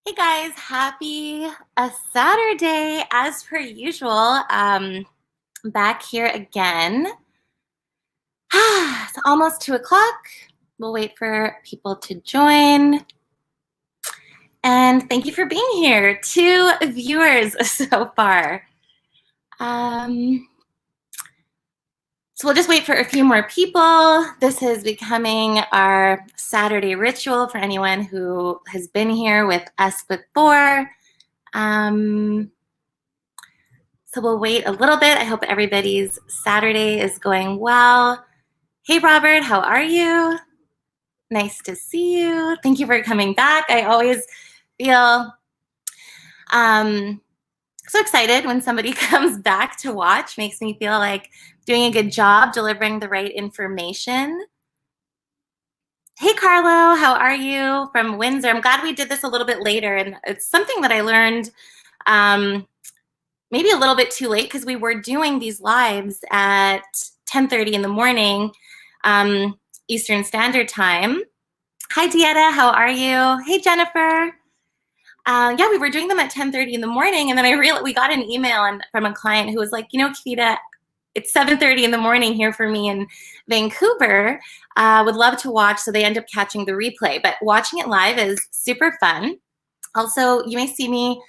Hey guys, happy Saturday as per usual. Back here again. It's almost 2 o'clock. We'll wait for people to join. And thank you for being here. 2 viewers so far. So we'll just wait for a few more people. This is becoming our Saturday ritual for anyone who has been here with us before. So we'll wait a little bit. I hope everybody's Saturday is going well. Hey, Robert, how are you? Nice to see you. Thank you for coming back. I always feel so excited when somebody comes back to watch. Makes me feel like doing a good job delivering the right information. Hey, Carlo, how are you from Windsor? I'm glad we did this a little bit later, and it's something that I learned maybe a little bit too late because we were doing these lives at 10:30 in the morning Eastern Standard Time. Hi, Dieta, how are you? Hey, Jennifer. Yeah, we were doing them at 10:30 in the morning, and then we got an email from a client who was like, Kavita, it's 7:30 in the morning here for me in Vancouver. Would love to watch, so they end up catching the replay. But watching it live is super fun. Also, you may see me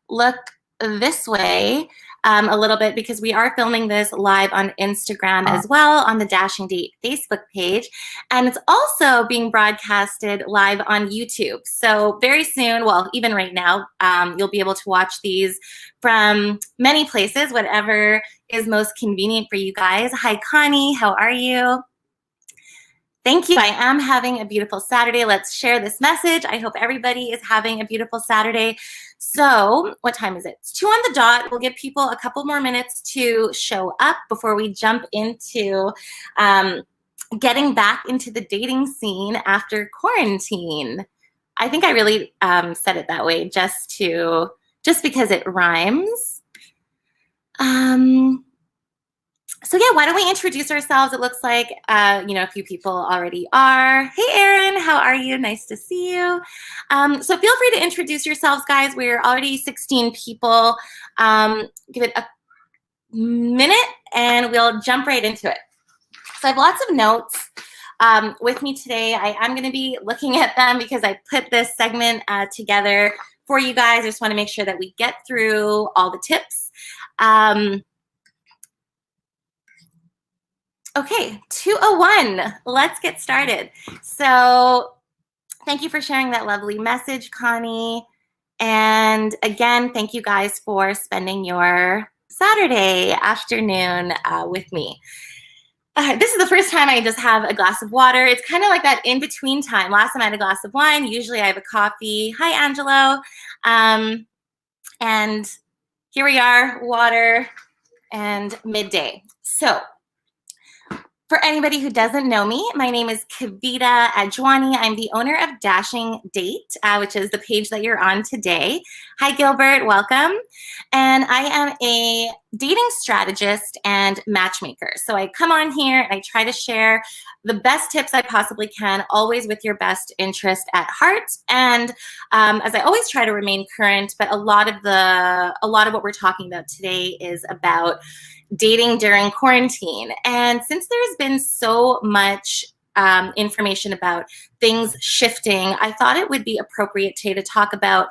look this way a little bit because we are filming this live on Instagram as well on the Dashing Date Facebook page. And it's also being broadcasted live on YouTube. So very soon, well, even right now, you'll be able to watch these from many places, whatever is most convenient for you guys. Hi, Connie, how are you? Thank you. I am having a beautiful Saturday. Let's share this message. I hope everybody is having a beautiful Saturday. So what time is it? It's 2 on the dot. We'll give people a couple more minutes to show up before we jump into getting back into the dating scene after quarantine. I think I really said it that way just because it rhymes. So yeah, why don't we introduce ourselves? It looks like, a few people already are. Hey, Erin, how are you? Nice to see you. So feel free to introduce yourselves, guys. We're already 16 people. Give it a minute and we'll jump right into it. So I have lots of notes with me today. I am going to be looking at them because I put this segment together for you guys. I just want to make sure that we get through all the tips. Okay, 201, let's get started. So thank you for sharing that lovely message, Connie. And again, thank you guys for spending your Saturday afternoon with me. This is the first time I just have a glass of water. It's kind of like that in-between time. Last time I had a glass of wine. Usually I have a coffee. Hi, Angelo. And here we are, water and midday. So for anybody who doesn't know me, my name is Kavita Adjwani. I'm the owner of Dashing Date, which is the page that you're on today. Hi, Gilbert, welcome. And I am a dating strategist and matchmaker. So I come on here and I try to share the best tips I possibly can, always with your best interest at heart. And as I always try to remain current, but a lot of what we're talking about today is about dating during quarantine. And since there's been so much information about things shifting, I thought it would be appropriate today to talk about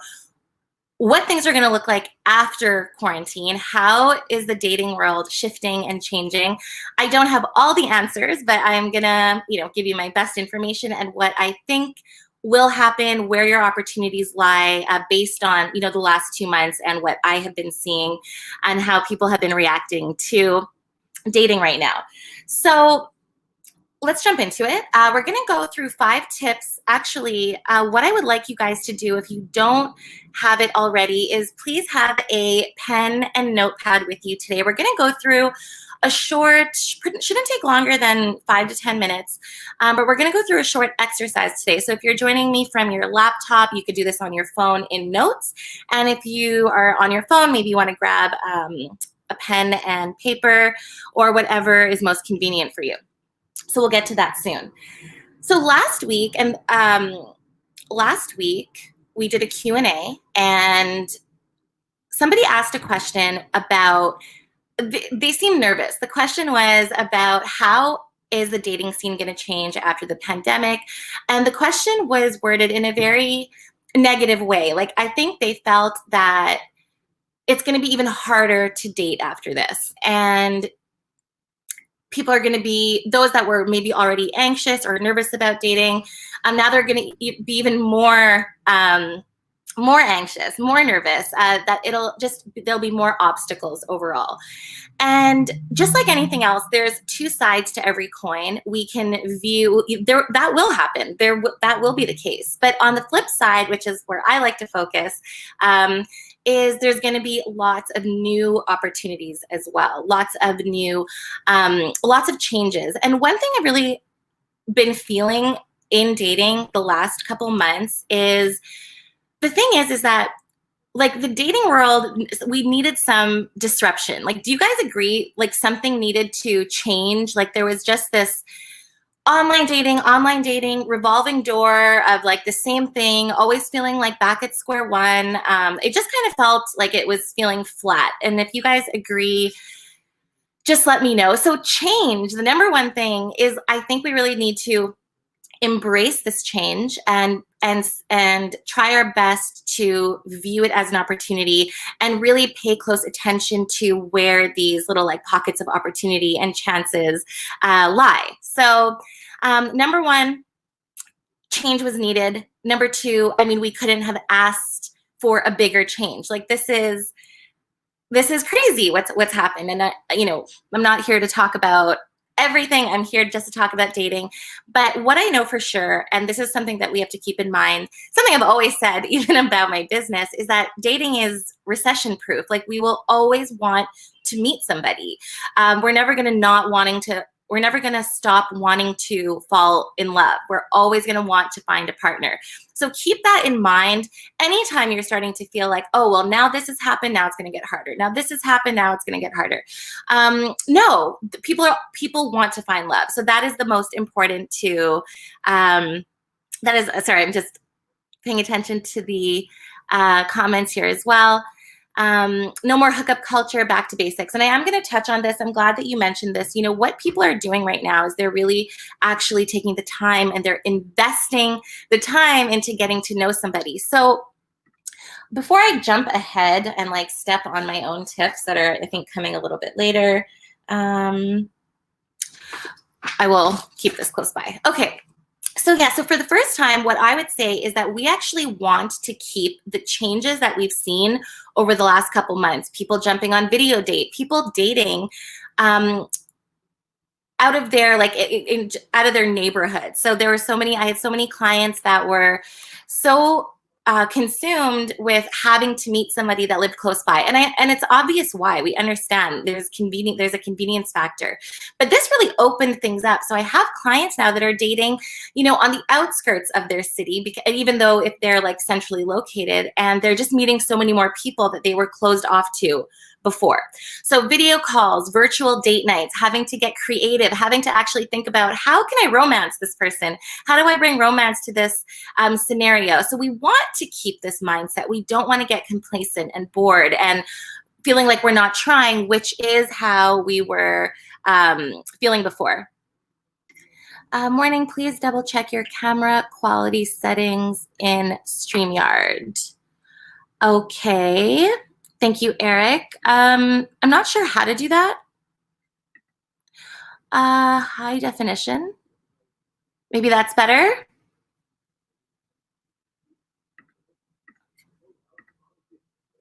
what things are going to look like after quarantine. How is the dating world shifting and changing? I don't have all the answers, but I'm going to, give you my best information and what I think will happen, where your opportunities lie based on, the last 2 months and what I have been seeing and how people have been reacting to dating right now. So let's jump into it. We're going to go through 5 tips. Actually, what I would like you guys to do, if you don't have it already, is please have a pen and notepad with you today. We're going to go through a short, shouldn't take longer than 5 to 10 minutes, but we're going to go through a short exercise today. So if you're joining me from your laptop, you could do this on your phone in notes. And if you are on your phone, maybe you want to grab a pen and paper or whatever is most convenient for you. So we'll get to that soon. So last week, we did a Q&A, and somebody asked a question about, they seemed nervous. The question was about how is the dating scene going to change after the pandemic? And the question was worded in a very negative way. Like, I think they felt that it's going to be even harder to date after this. And people are going to be, those that were maybe already anxious or nervous about dating, now they're going to be even more anxious, more nervous, that there'll be more obstacles overall. And just like anything else, there's two sides to every coin. We can view there, that will happen. That will be the case. But on the flip side, which is where I like to focus, is there's going to be lots of new opportunities as well. Lots of changes. And one thing I've really been feeling in dating the last couple months is, the thing is that, like, the dating world, we needed some disruption. Like, do you guys agree? Like, something needed to change. Like, there was just this online dating, revolving door of like the same thing, always feeling like back at square one. It just kind of felt like it was feeling flat. And if you guys agree, just let me know. So change, the number one thing is, I think we really need to embrace this change and try our best to view it as an opportunity and really pay close attention to where these little like pockets of opportunity and chances lie. So number one, change was needed. Number two, I mean, we couldn't have asked for a bigger change. Like, this is crazy what's happened. And I'm not here to talk about everything. I'm here just to talk about dating. But what I know for sure, and this is something that we have to keep in mind, something I've always said, even about my business, is that dating is recession proof. Like, we will always want to meet somebody. We're never going to stop wanting to fall in love. We're always going to want to find a partner. So keep that in mind anytime you're starting to feel like, oh, well, now this has happened, now it's going to get harder. Now this has happened, now it's going to get harder. No, people want to find love. So that is the most important sorry, I'm just paying attention to the comments here as well. No more hookup culture, back to basics. And I am going to touch on this. I'm glad that you mentioned this. You know, what people are doing right now is they're really actually taking the time and they're investing the time into getting to know somebody. So before I jump ahead and like step on my own tips that are, I think, coming a little bit later, I will keep this close by. Okay. So yeah, so for the first time, what I would say is that we actually want to keep the changes that we've seen over the last couple months. People jumping on video date, people dating out of their out of their neighborhood. So I had so many clients that were so consumed with having to meet somebody that lived close by, and it's obvious why. We understand there's a convenience factor, but this really opened things up. So I have clients now that are dating, on the outskirts of their city, because even though if they're like centrally located, and they're just meeting so many more people that they were closed off to before. So video calls, virtual date nights, having to get creative, having to actually think about, how can I romance this person? How do I bring romance to this scenario? So we want to keep this mindset. We don't want to get complacent and bored and feeling like we're not trying, which is how we were feeling before. Morning, please double check your camera quality settings in StreamYard. Okay. Thank you, Eric. I'm not sure how to do that. High definition. Maybe that's better.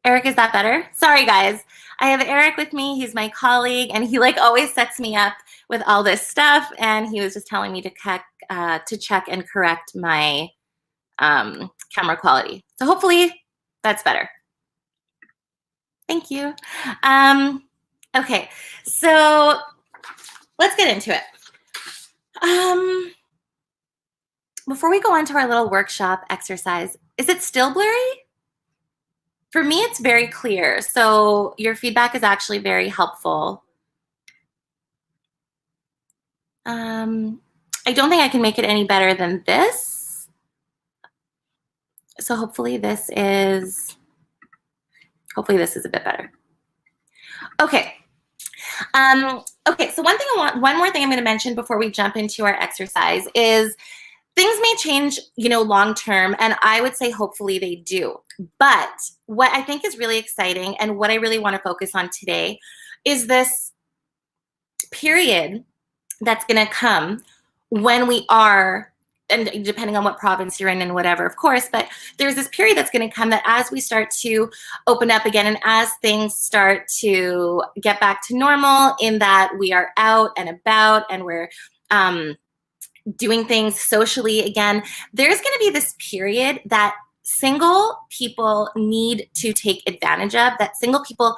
Eric, is that better? Sorry, guys. I have Eric with me. He's my colleague, and he always sets me up with all this stuff. And he was just telling me to check and correct my camera quality. So hopefully that's better. Thank you. Okay, so let's get into it. Before we go on to our little workshop exercise, is it still blurry? For me, it's very clear. So your feedback is actually very helpful. I don't think I can make it any better than this. So hopefully this is a bit better. Okay. Okay, so one more thing I'm going to mention before we jump into our exercise is things may change, long term, and I would say hopefully they do. But what I think is really exciting and what I really want to focus on today is this period that's going to come when we are, and depending on what province you're in and whatever, of course, but there's this period that's going to come that as we start to open up again and as things start to get back to normal, in that we are out and about and we're doing things socially again, there's going to be this period that single people need to take advantage of, that single people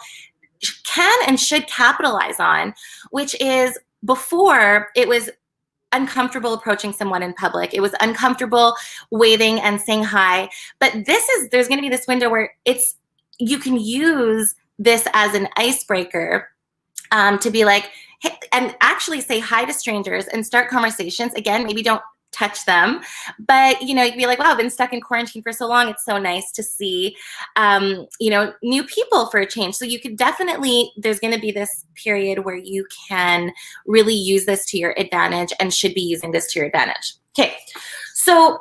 can and should capitalize on, which is, before it was uncomfortable approaching someone in public. It was uncomfortable waving and saying hi. But there's going to be this window where you can use this as an icebreaker to be like, hey, and actually say hi to strangers and start conversations. Again, maybe don't touch them, but you can be like, wow, I've been stuck in quarantine for so long. It's so nice to see, new people for a change. So you could definitely, there's going to be this period where you can really use this to your advantage and should be using this to your advantage. Okay. So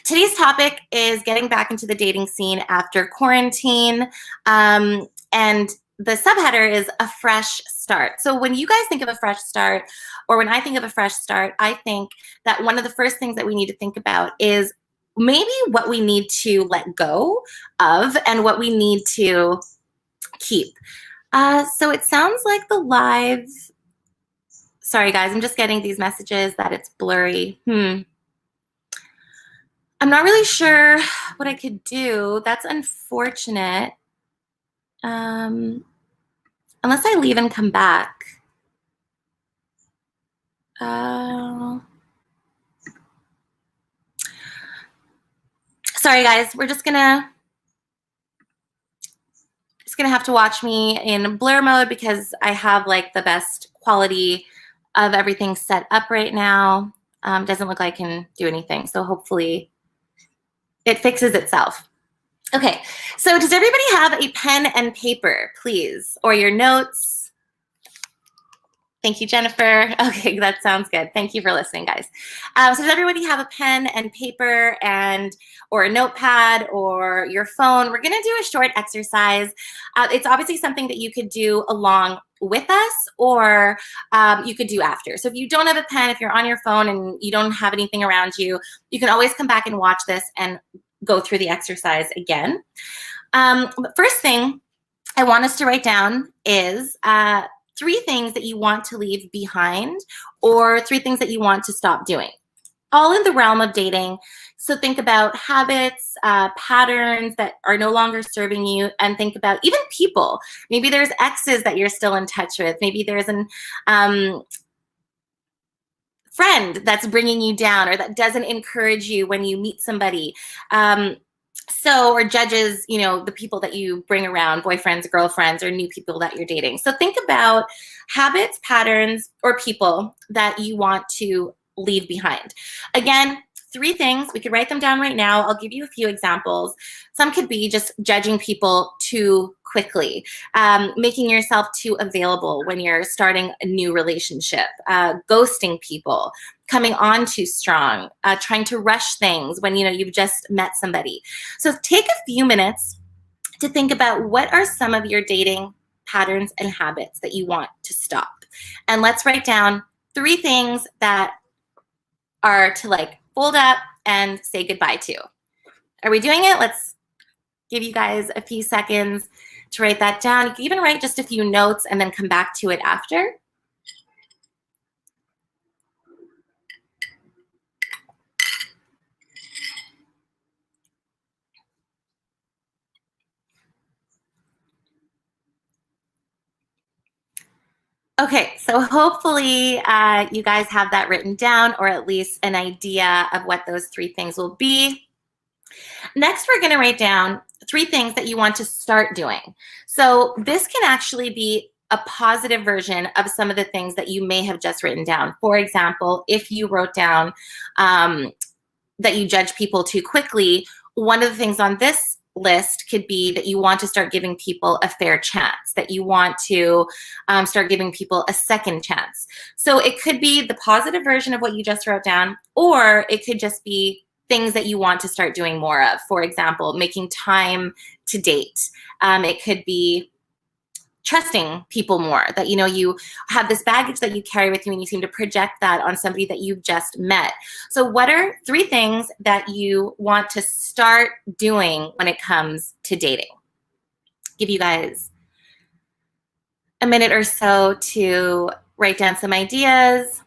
today's topic is getting back into the dating scene after quarantine. And the subheader is a fresh start. So when you guys think of a fresh start, or when I think of a fresh start, I think that one of the first things that we need to think about is maybe what we need to let go of and what we need to keep. So it sounds like the live, sorry guys, I'm just getting these messages that it's blurry. I'm not really sure what I could do. That's unfortunate. Unless I leave and come back. Sorry guys, we're just gonna have to watch me in blur mode because I have like the best quality of everything set up right now. Doesn't look like I can do anything, so hopefully it fixes itself. Okay, so does everybody have a pen and paper, please, or your notes? Thank you, Jennifer. Okay, that sounds good. Thank you for listening, guys. So does everybody have a pen and paper or a notepad or your phone? We're gonna do a short exercise. It's obviously something that you could do along with us, or you could do after. So if you don't have a pen, if you're on your phone and you don't have anything around you, you can always come back and watch this and go through the exercise again. But first thing I want us to write down is 3 things that you want to leave behind, or 3 things that you want to stop doing, all in the realm of dating. So think about habits, patterns that are no longer serving you, and think about even people. Maybe there's exes that you're still in touch with. Maybe there's an friend that's bringing you down, or that doesn't encourage you when you meet somebody. Or judges, the people that you bring around, boyfriends, girlfriends, or new people that you're dating. So think about habits, patterns, or people that you want to leave behind. Again, 3 things. We could write them down right now. I'll give you a few examples. Some could be just judging people too quickly, making yourself too available when you're starting a new relationship, ghosting people, coming on too strong, trying to rush things when you've just met somebody. So take a few minutes to think about what are some of your dating patterns and habits that you want to stop. And let's write down 3 things that are to fold up and say goodbye to. Are we doing it? Let's give you guys a few seconds to write that down. You can even write just a few notes and then come back to it after. Okay, so hopefully you guys have that written down, or at least an idea of what those 3 things will be. Next, we're gonna write down 3 things that you want to start doing. So this can actually be a positive version of some of the things that you may have just written down. For example, if you wrote down that you judge people too quickly, one of the things on this list could be that you want to start giving people a fair chance, that you want to start giving people a second chance. So it could be the positive version of what you just wrote down, or it could just be things that you want to start doing more of. For example, making time to date. It could be trusting people more, that you have this baggage that you carry with you and you seem to project that on somebody that you've just met. So what are 3 things that you want to start doing when it comes to dating? Give you guys a minute or so to write down some ideas.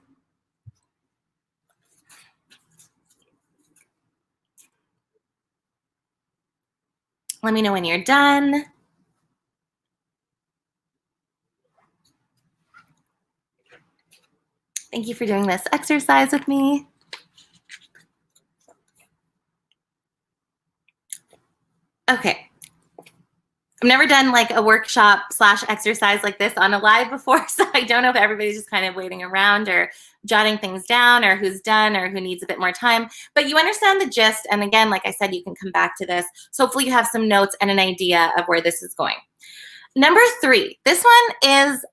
Let me know when you're done. Thank you for doing this exercise with me. Okay. I've never done like a workshop / exercise like this on a live before, so I don't know if everybody's just kind of waiting around or jotting things down, or who's done or who needs a bit more time. But you understand the gist. And again, like I said, you can come back to this. So hopefully you have some notes and an idea of where this is going. Number 3, this one is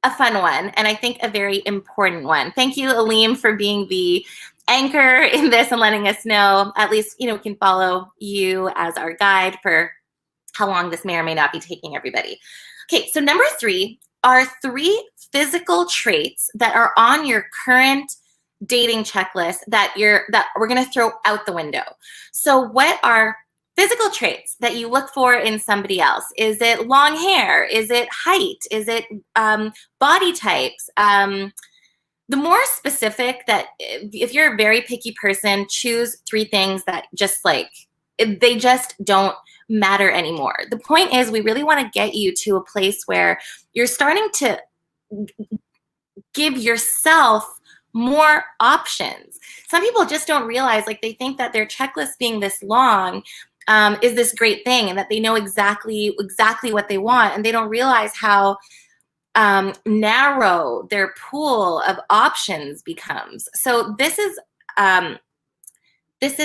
a fun one, and I think a very important one. Thank you, Aleem, for being the anchor in this and letting us know. At least, we can follow you as our guide for how long this may or may not be taking everybody. Okay, so number 3 are 3 physical traits that are on your current dating checklist that we're going to throw out the window. So what are physical traits that you look for in somebody else? Is it long hair? Is it height? Is it body types? The more specific, that if you're a very picky person, choose 3 things that just they just don't matter anymore. The point is, we really want to get you to a place where you're starting to give yourself more options. Some people just don't realize, they think that their checklist being this long is this great thing, and that they know exactly what they want, and they don't realize how narrow their pool of options becomes. So this is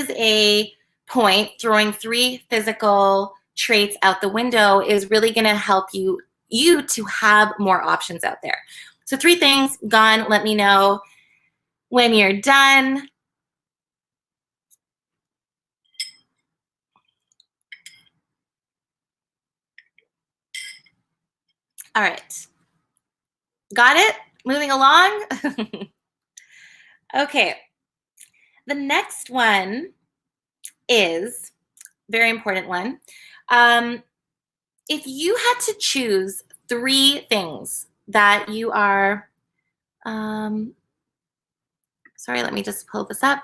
a point. Throwing 3 physical traits out the window is really going to help you to have more options out there. So 3 things gone. Let me know when you're done. All right. Got it? Moving along? Okay. The next one is a very important one. If you had to choose 3 things that you are, sorry, let me just pull this up.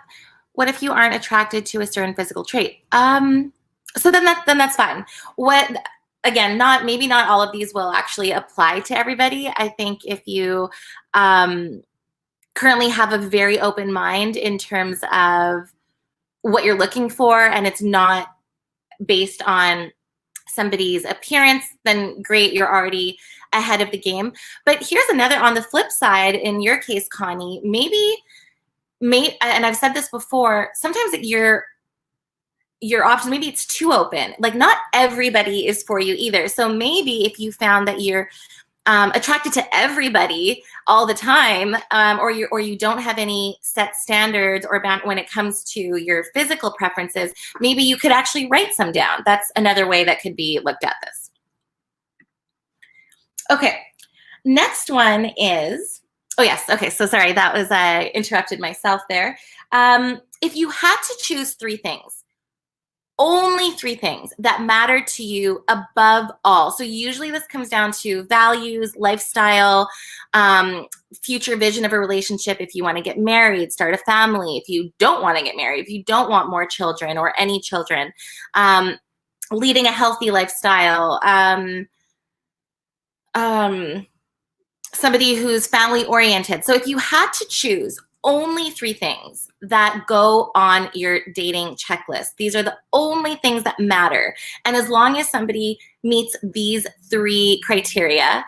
What if you aren't attracted to a certain physical trait? So then that's fine. Again, maybe not all of these will actually apply to everybody. I think if you currently have a very open mind in terms of what you're looking for, and it's not based on somebody's appearance, then great, you're already ahead of the game. But here's another, on the flip side, in your case, Connie, maybe, and I've said this before, sometimes your options, maybe it's too open. Not everybody is for you either. So maybe if you found that you're attracted to everybody all the time, or you don't have any set standards or when it comes to your physical preferences, maybe you could actually write some down. That's another way that could be looked at this. Okay, next one is, oh yes, okay, so sorry, that was, I interrupted myself there. If you had to choose 3 things, only 3 things that matter to you above all. So usually this comes down to values, lifestyle, future vision of a relationship. If you want to get married, start a family. If you don't want to get married, if you don't want more children or any children, leading a healthy lifestyle, somebody who's family oriented. So if you had to choose only 3 things that go on your dating checklist, these are the only things that matter. And as long as somebody meets these 3 criteria,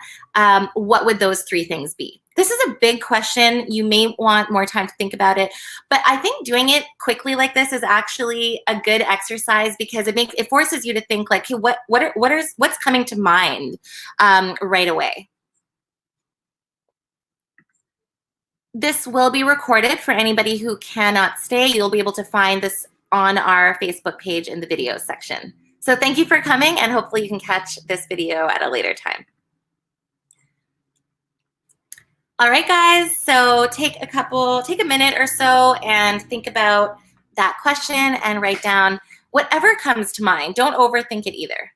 what would those 3 things be? This is a big question. You may want more time to think about it, but I think doing it quickly like this is actually a good exercise because it forces you to think like, hey, what's coming to mind right away. This will be recorded for anybody who cannot stay. You'll be able to find this on our Facebook page in the video section. So thank you for coming, and hopefully you can catch this video at a later time. All right, guys, so take a minute or so and think about that question and write down whatever comes to mind. Don't overthink it either.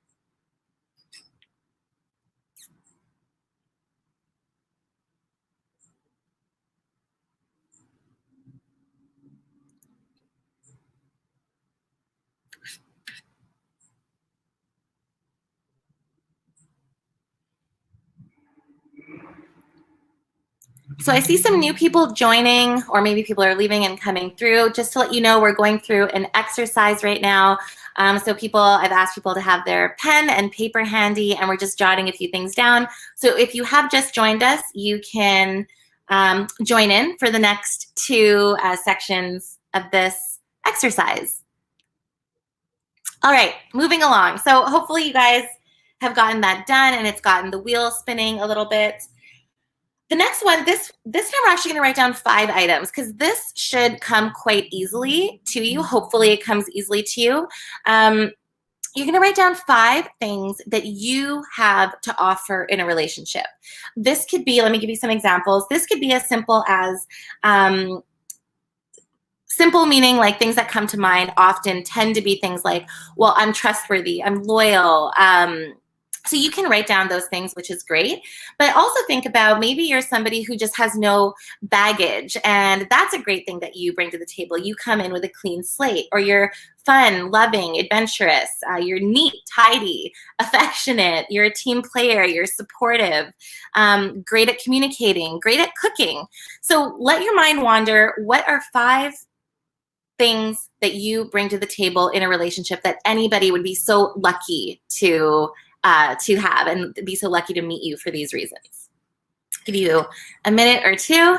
So I see some new people joining, or maybe people are leaving and coming through. Just to let you know, we're going through an exercise right now. So I've asked people to have their pen and paper handy, and we're just jotting a few things down. So if you have just joined us, you can join in for the next two sections of this exercise. All right, moving along. So hopefully you guys have gotten that done and it's gotten the wheel spinning a little bit. The next one, this time we're actually going to write down 5 items because this should come quite easily to you. Hopefully it comes easily to you. You're going to write down 5 things that you have to offer in a relationship. This could be, let me give you some examples. This could be as simple as, simple meaning like things that come to mind often tend to be things like, well, I'm trustworthy, I'm loyal. So you can write down those things, which is great. But also think about maybe you're somebody who just has no baggage, and that's a great thing that you bring to the table. You come in with a clean slate, or you're fun, loving, adventurous, you're neat, tidy, affectionate, you're a team player, you're supportive, great at communicating, great at cooking. So let your mind wander. What are 5 things that you bring to the table in a relationship that anybody would be so lucky to have and be so lucky to meet you for these reasons? Give you a minute or two.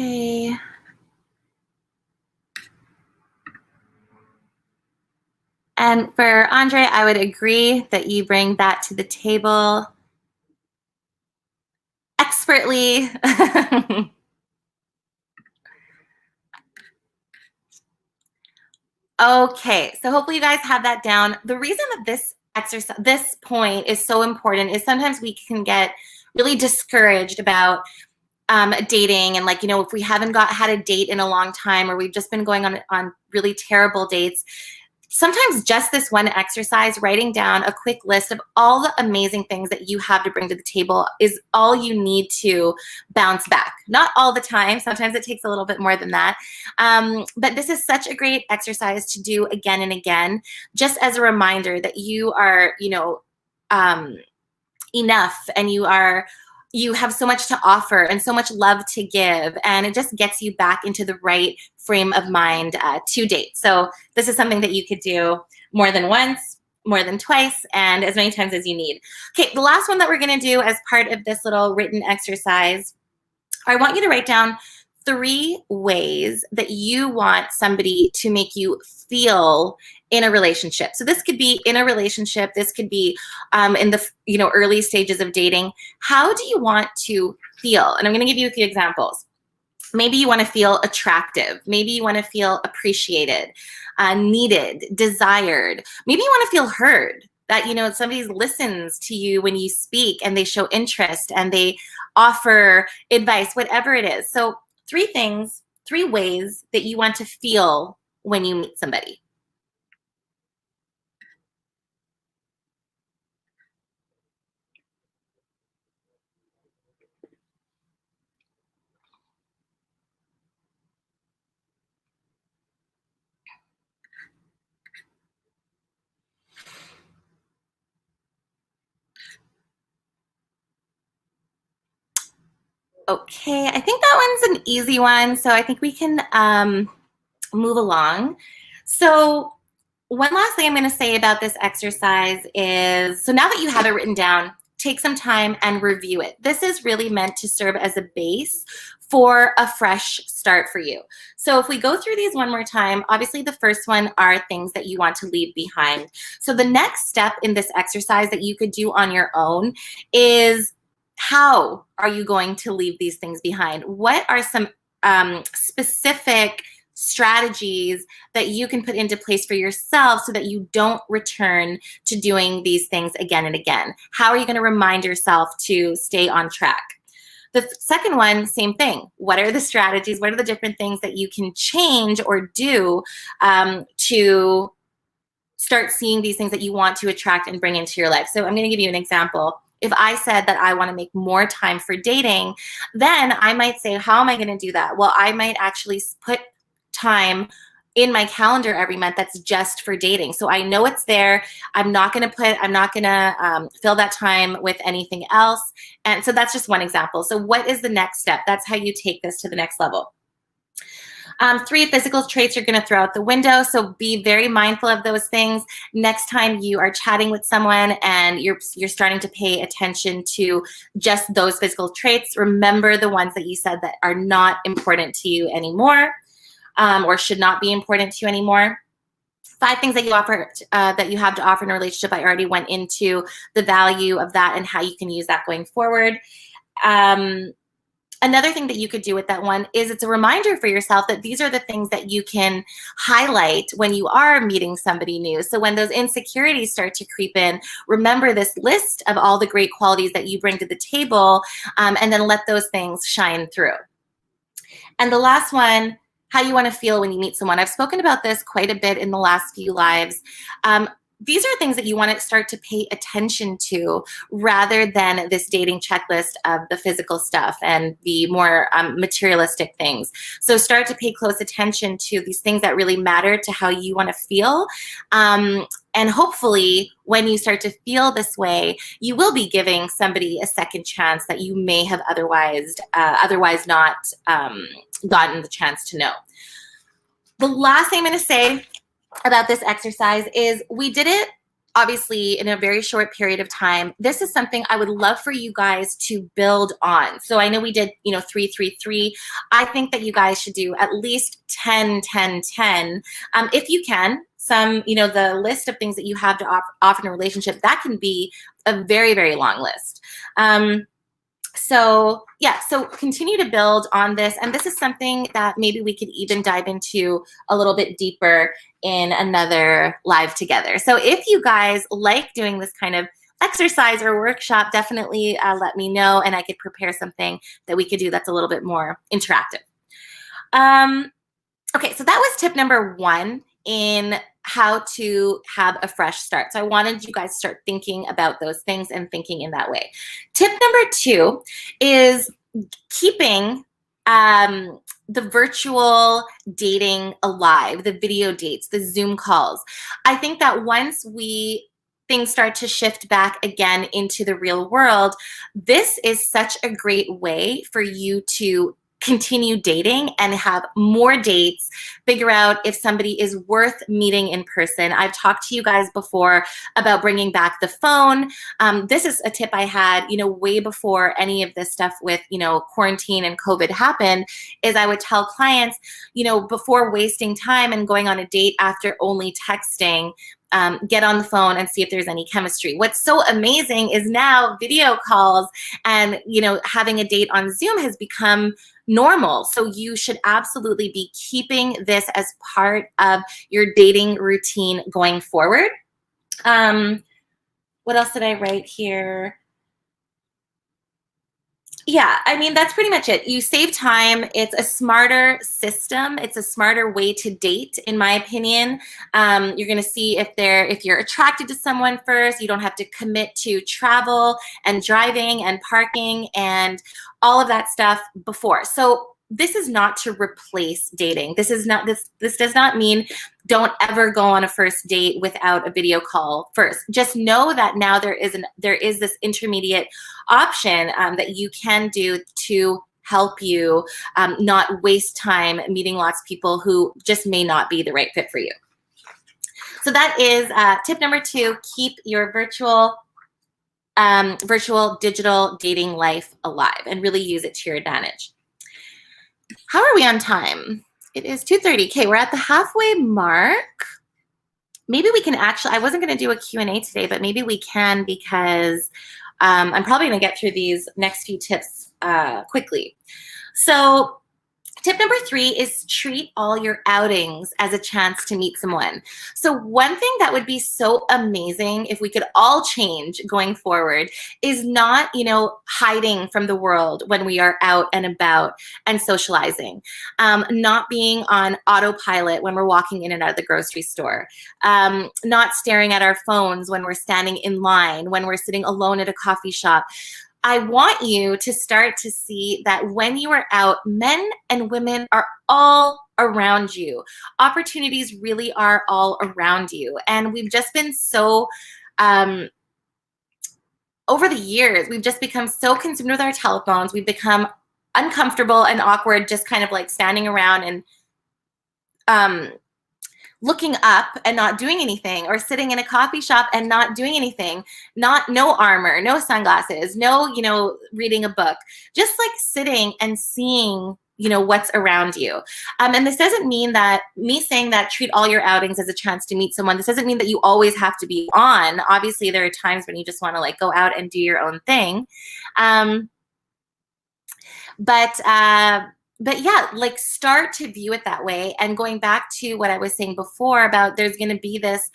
Okay. And for Andre, I would agree that you bring that to the table expertly. Okay, so hopefully you guys have that down. The reason that this point is so important is sometimes we can get really discouraged about dating, and like, if we haven't had a date in a long time, or we've just been going on really terrible dates. Sometimes just this one exercise, writing down a quick list of all the amazing things that you have to bring to the table, is all you need to bounce back. Not all the time. Sometimes it takes a little bit more than that. But this is such a great exercise to do again and again, just as a reminder that you are, enough, and you have so much to offer and so much love to give, and it just gets you back into the right frame of mind to date. So this is something that you could do more than once, more than twice, and as many times as you need. Okay, the last one that we're going to do as part of this little written exercise, I want you to write down 3 ways that you want somebody to make you feel in a relationship. So this could be in a relationship. This could be in the early stages of dating. How do you want to feel? And I'm going to give you a few examples. Maybe you want to feel attractive. Maybe you want to feel appreciated, needed, desired. Maybe you want to feel heard, that somebody listens to you when you speak and they show interest and they offer advice, whatever it is. So 3 things, 3 ways that you want to feel when you meet somebody. Okay, I think that one's an easy one, so I think we can move along. So one last thing I'm going to say about this exercise is, so now that you have it written down, take some time and review it. This is really meant to serve as a base for a fresh start for you. So if we go through these one more time, obviously the first one are things that you want to leave behind. So the next step in this exercise that you could do on your own is, how are you going to leave these things behind? What are some specific strategies that you can put into place for yourself so that you don't return to doing these things again and again? How are you going to remind yourself to stay on track? The second one, same thing. What are the strategies? What are the different things that you can change or do to start seeing these things that you want to attract and bring into your life? So I'm going to give you an example. If I said that I want to make more time for dating, then I might say, how am I going to do that? Well, I might actually put time in my calendar every month that's just for dating. So I know it's there. I'm not going to fill that time with anything else. And so that's just one example. So what is the next step? That's how you take this to the next level. 3 physical traits you're going to throw out the window. So be very mindful of those things. Next time you are chatting with someone and you're starting to pay attention to just those physical traits, remember the ones that you said that are not important to you anymore, or should not be important to you anymore. 5 things that you offer, that you have to offer in a relationship. I already went into the value of that and how you can use that going forward. Another thing that you could do with that one is, it's a reminder for yourself that these are the things that you can highlight when you are meeting somebody new. So when those insecurities start to creep in, remember this list of all the great qualities that you bring to the table, and then let those things shine through. And the last one, how you want to feel when you meet someone. I've spoken about this quite a bit in the last few lives. These are things that you want to start to pay attention to, rather than this dating checklist of the physical stuff and the more materialistic things. So start to pay close attention to these things that really matter to how you want to feel. And hopefully when you start to feel this way, you will be giving somebody a second chance that you may have otherwise not gotten the chance to know. The last thing I'm going to say about this exercise is, we did it obviously in a very short period of time. This is something I would love for you guys to build on. So I know we did 3, 3, 3. I think that you guys should do at least 10, 10, 10. If you can, the list of things that you have to offer in a relationship, that can be a very, very long list. So yeah, so continue to build on this. And this is something that maybe we could even dive into a little bit deeper in another live together. So if you guys like doing this kind of exercise or workshop, definitely let me know, and I could prepare something that we could do that's a little bit more interactive. Okay, so that was tip number 1 in how to have a fresh start. So I wanted you guys to start thinking about those things and thinking in that way. Tip number 2 is keeping the virtual dating alive, the video dates, the Zoom calls. I think that once things start to shift back again into the real world, this is such a great way for you to continue dating and have more dates, figure out if somebody is worth meeting in person. I've talked to you guys before about bringing back the phone. This is a tip I had, way before any of this stuff with, quarantine and COVID happened, is I would tell clients, before wasting time and going on a date after only texting, get on the phone and see if there's any chemistry. What's so amazing is now video calls and, having a date on Zoom has become normal. So you should absolutely be keeping this as part of your dating routine going forward. What else did I write here? Yeah, I mean, that's pretty much it. You save time. It's a smarter system. It's a smarter way to date, in my opinion. You're going to see if you're attracted to someone first. You don't have to commit to travel and driving and parking and all of that stuff before. So this is not to replace dating. This does not mean don't ever go on a first date without a video call first. Just know that now there is this intermediate option that you can do to help you not waste time meeting lots of people who just may not be the right fit for you. So that is tip number 2, keep your virtual digital dating life alive and really use it to your advantage. How are we on time? It is 2:30. Okay, we're at the halfway mark. Maybe we can actually, I wasn't going to do a Q&A today, but maybe we can, because I'm probably going to get through these next few tips quickly. So tip number 3 is treat all your outings as a chance to meet someone. So one thing that would be so amazing if we could all change going forward is not, hiding from the world when we are out and about and socializing, not being on autopilot when we're walking in and out of the grocery store, not staring at our phones when we're standing in line, when we're sitting alone at a coffee shop. I want you to start to see that when you are out, men and women are all around you. Opportunities really are all around you. And we've just been so, over the years, we've just become so consumed with our telephones. We've become uncomfortable and awkward, just kind of like standing around and looking up and not doing anything, or sitting in a coffee shop and not doing anything, no armor, no sunglasses, no, reading a book, just like sitting and seeing, what's around you. And this doesn't mean that me saying that treat all your outings as a chance to meet someone, this doesn't mean that you always have to be on. Obviously, there are times when you just want to like go out and do your own thing. But yeah, like start to view it that way. And going back to what I was saying before about there's going to be this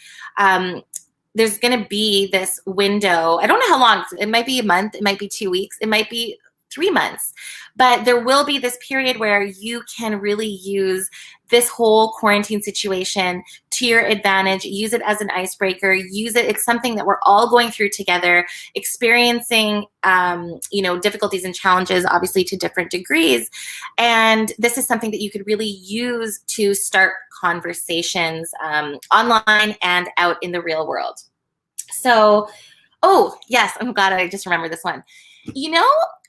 window. I don't know how long. It might be a month. It might be 2 weeks. It might be 3 months. But there will be this period where you can really use this whole quarantine situation to your advantage. Use it as an icebreaker. Use it. It's something that we're all going through together, experiencing, difficulties and challenges, obviously to different degrees. And this is something that you could really use to start conversations online and out in the real world. So, oh yes, I'm glad I just remembered this one.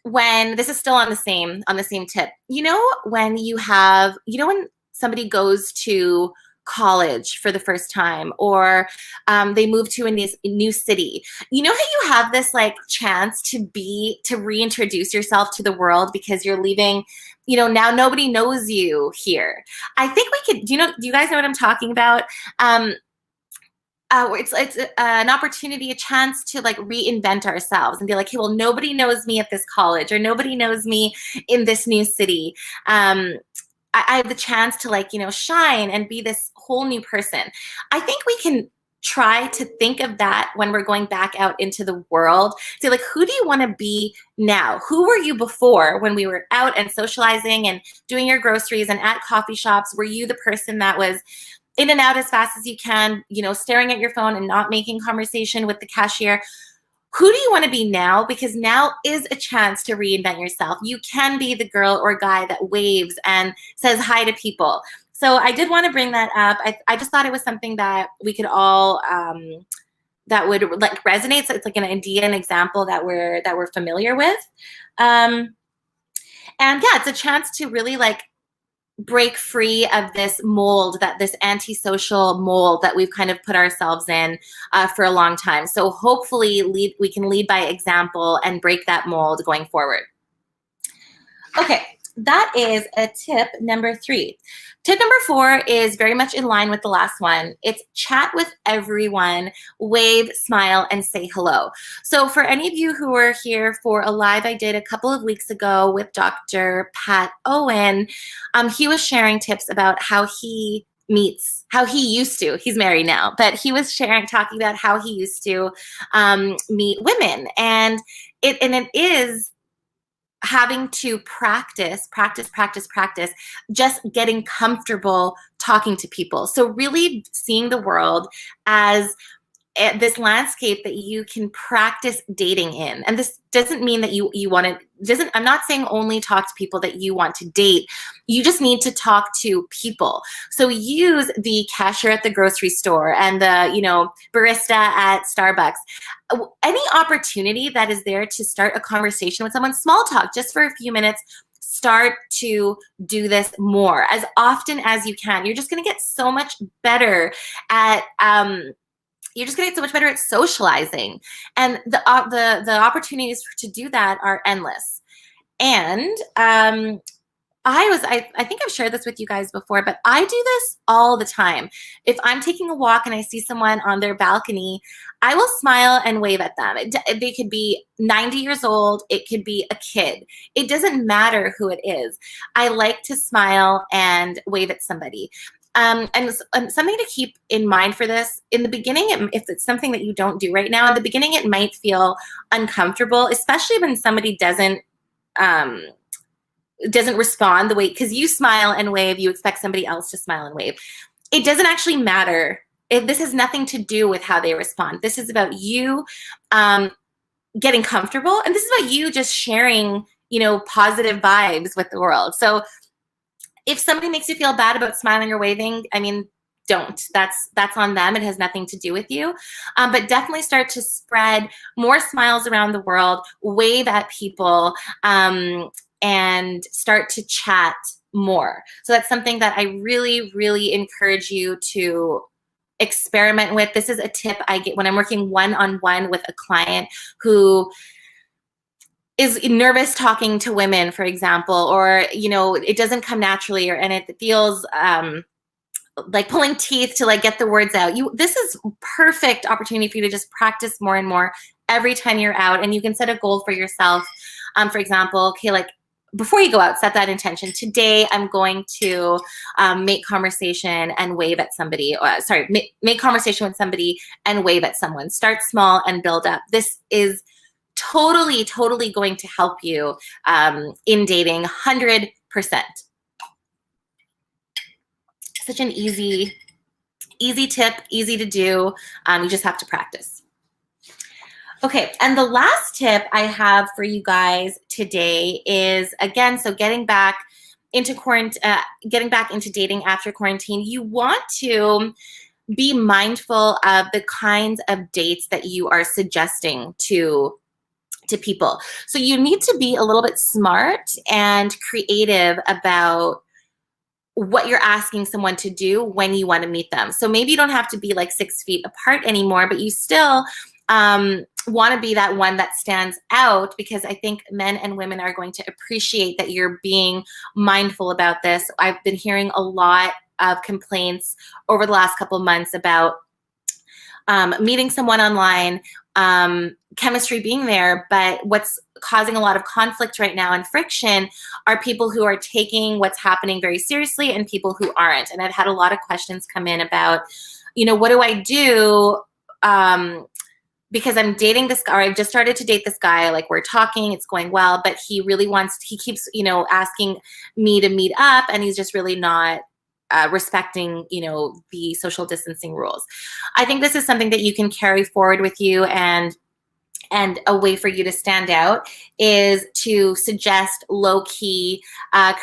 When this is still on the same tip, when when somebody goes to college for the first time, or they move to a new city, how you have this like chance to reintroduce yourself to the world because you're leaving, now nobody knows you here. I think we could, do you guys know what I'm talking about? It's an opportunity, a chance to like reinvent ourselves and be like, hey, well, nobody knows me at this college, or nobody knows me in this new city. I have the chance to like, shine and be this whole new person. I think we can try to think of that when we're going back out into the world. Say like, who do you want to be now? Who were you before when we were out and socializing and doing your groceries and at coffee shops? Were you the person that was in and out as fast as you can, staring at your phone and not making conversation with the cashier? Who do you want to be now? Because now is a chance to reinvent yourself. You can be the girl or guy that waves and says hi to people. So I did want to bring that up. I just thought it was something that we could all, that would like resonate. So it's like an idea, an example that we're familiar with. And yeah, it's a chance to really like break free of this mold, this antisocial mold that we've kind of put ourselves in for a long time. So hopefully we can lead by example and break that mold going forward. Okay, that is a tip number 3. Tip number 4 is very much in line with the last one. It's chat with everyone, wave, smile, and say hello. So for any of you who were here for a live I did a couple of weeks ago with Dr. Pat Owen, he was sharing tips about how he used to, he's married now, but he was talking about how he used to meet women. And it is having to practice, just getting comfortable talking to people. So really seeing the world as this landscape that you can practice dating in. And this doesn't mean that you want to, I'm not saying only talk to people that you want to date. You just need to talk to people. So use the cashier at the grocery store and the, barista at Starbucks. Any opportunity that is there to start a conversation with someone, small talk, just for a few minutes, start to do this more as often as you can. You're just going to get so much better at you're just going to get so much better at socializing, and the opportunities to do that are endless. And I think I've shared this with you guys before, but I do this all the time. If I'm taking a walk and I see someone on their balcony, I will smile and wave at them. They could be 90 years old. It could be a kid. It doesn't matter who it is. I like to smile and wave at somebody. And something to keep in mind for this, in the beginning, if it's something that you don't do right now, in the beginning, it might feel uncomfortable, especially when somebody doesn't respond the way, because you smile and wave, you expect somebody else to smile and wave. It doesn't actually matter. This has nothing to do with how they respond. This is about you getting comfortable, and this is about you just sharing, positive vibes with the world. So if somebody makes you feel bad about smiling or waving, I mean, don't. That's on them. It has nothing to do with you. But definitely start to spread more smiles around the world, wave at people, and start to chat more. So that's something that I really, really encourage you to experiment with. This is a tip I get when I'm working one-on-one with a client who is nervous talking to women, for example, or, it doesn't come naturally, and it feels like pulling teeth to get the words out. This is perfect opportunity for you to just practice more and more every time you're out. And you can set a goal for yourself. For example, okay, before you go out, set that intention. Today, I'm going to make conversation and wave at somebody. Make conversation with somebody and wave at someone. Start small and build up. This is totally, totally going to help you in dating, 100%. Such an easy tip, easy to do. You just have to practice. Okay, and the last tip I have for you guys today is, again, so getting back into dating after quarantine. You want to be mindful of the kinds of dates that you are suggesting to people. So you need to be a little bit smart and creative about what you're asking someone to do when you want to meet them. So maybe you don't have to be 6 feet apart anymore, but you still want to be that one that stands out, because I think men and women are going to appreciate that you're being mindful about this. I've been hearing a lot of complaints over the last couple of months about meeting someone online, chemistry being there, but what's causing a lot of conflict right now and friction are people who are taking what's happening very seriously and people who aren't. And I've had a lot of questions come in about, what do I do? Because I'm dating this guy, or I've just started to date this guy, we're talking, it's going well, but he keeps, asking me to meet up, and he's just really not respecting, the social distancing rules. I think this is something that you can carry forward with you, and a way for you to stand out is to suggest low-key,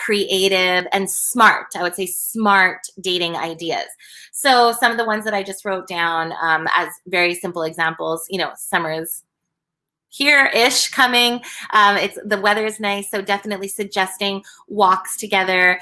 creative, and smart, I would say smart dating ideas. So some of the ones that I just wrote down as very simple examples, summer's here-ish coming. The weather is nice, so definitely suggesting walks together,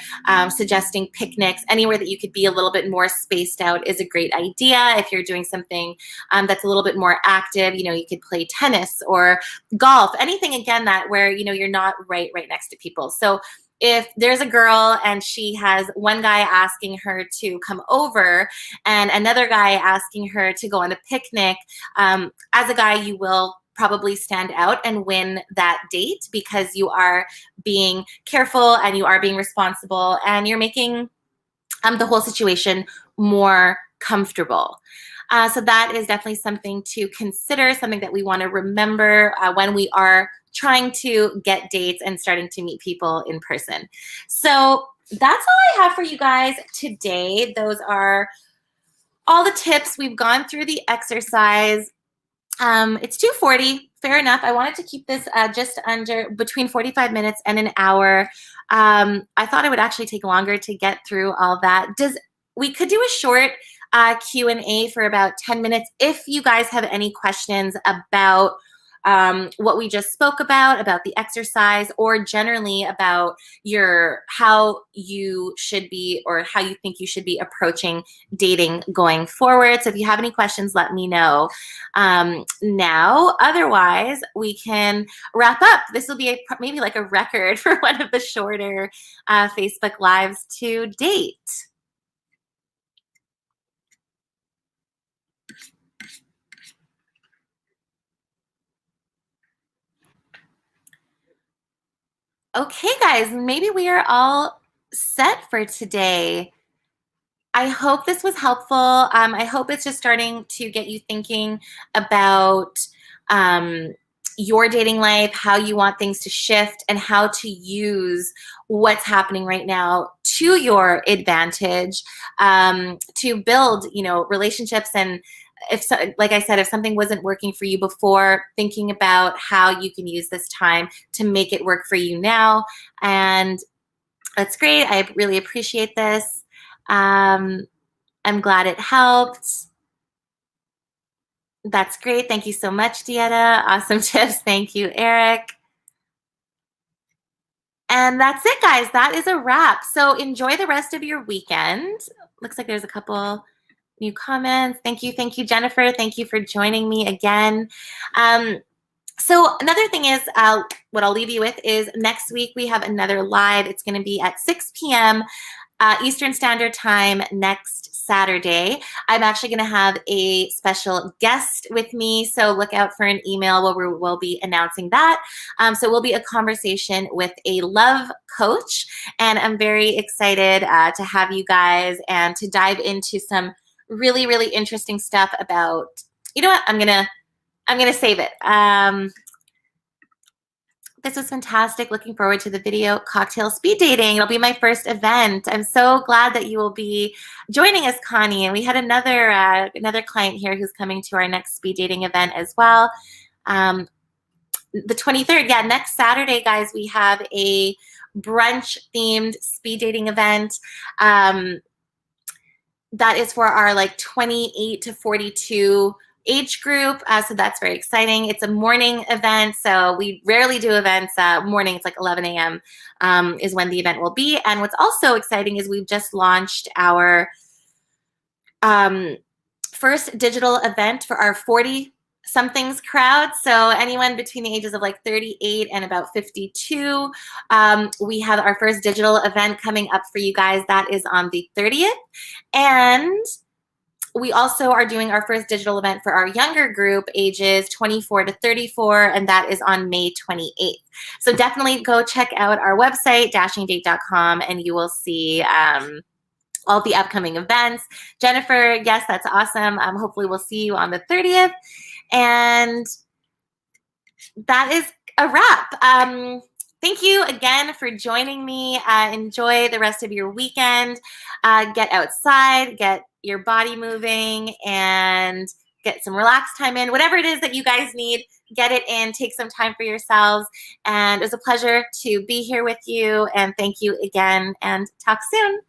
suggesting picnics. Anywhere that you could be a little bit more spaced out is a great idea. If you're doing something that's a little bit more active, you could play tennis or golf, anything, again, that where, you're not right next to people. So if there's a girl and she has one guy asking her to come over and another guy asking her to go on a picnic, as a guy, you will probably stand out and win that date, because you are being careful and you are being responsible and you're making the whole situation more comfortable. So that is definitely something to consider, something that we want to remember when we are trying to get dates and starting to meet people in person. So that's all I have for you guys today. Those are all the tips. We've gone through the exercise. It's 2:40, fair enough. I wanted to keep this just under between 45 minutes and an hour. I thought it would actually take longer to get through all that. We could do a short Q&A for about 10 minutes if you guys have any questions about what we just spoke about the exercise, or generally about how you should be, or how you think you should be approaching dating going forward. So if you have any questions, let me know now. Otherwise, we can wrap up. This will be maybe like a record for one of the shorter Facebook Lives to date. Okay, guys, maybe we are all set for today. I hope this was helpful. I hope it's just starting to get you thinking about your dating life, how you want things to shift, and how to use what's happening right now to your advantage to build, relationships. And like I said, if something wasn't working for you before, thinking about how you can use this time to make it work for you now. And that's great. I really appreciate this. I'm glad it helped. That's great. Thank you so much, Dieta. Awesome tips. Thank you, Eric. And that's it, guys. That is a wrap. So enjoy the rest of your weekend. Looks like there's a couple new comments. Thank you, Jennifer. Thank you for joining me again. So another thing is, what I'll leave you with is next week we have another live. It's going to be at 6 p.m. Eastern Standard Time next Saturday. I'm actually going to have a special guest with me, so look out for an email where we will be announcing that. So it will be a conversation with a love coach, and I'm very excited to have you guys and to dive into some really, really interesting stuff about, you know what, I'm gonna save it. This was fantastic. Looking forward to the video cocktail speed dating. It'll be my first event. I'm so glad that you will be joining us, Connie. And we had another client here who's coming to our next speed dating event as well. The 23rd, yeah, next Saturday, guys, we have a brunch-themed speed dating event. That is for our 28 to 42 age group, so that's very exciting. It's a morning event, so we rarely do events morning. It's like 11 a.m. Is when the event will be. And what's also exciting is we've just launched our first digital event for our 40-somethings crowd. So anyone between the ages of 38 and about 52, we have our first digital event coming up for you guys. That is on the 30th. And we also are doing our first digital event for our younger group, ages 24 to 34, and that is on May 28th. So definitely go check out our website, dashingdate.com, and you will see all the upcoming events. Jennifer, yes, that's awesome. Hopefully we'll see you on the 30th. And that is a wrap. Thank you again for joining me. Enjoy the rest of your weekend. Get outside, get your body moving, and get some relaxed time in. Whatever it is that you guys need, get it in. Take some time for yourselves. And it was a pleasure to be here with you. And thank you again, and talk soon.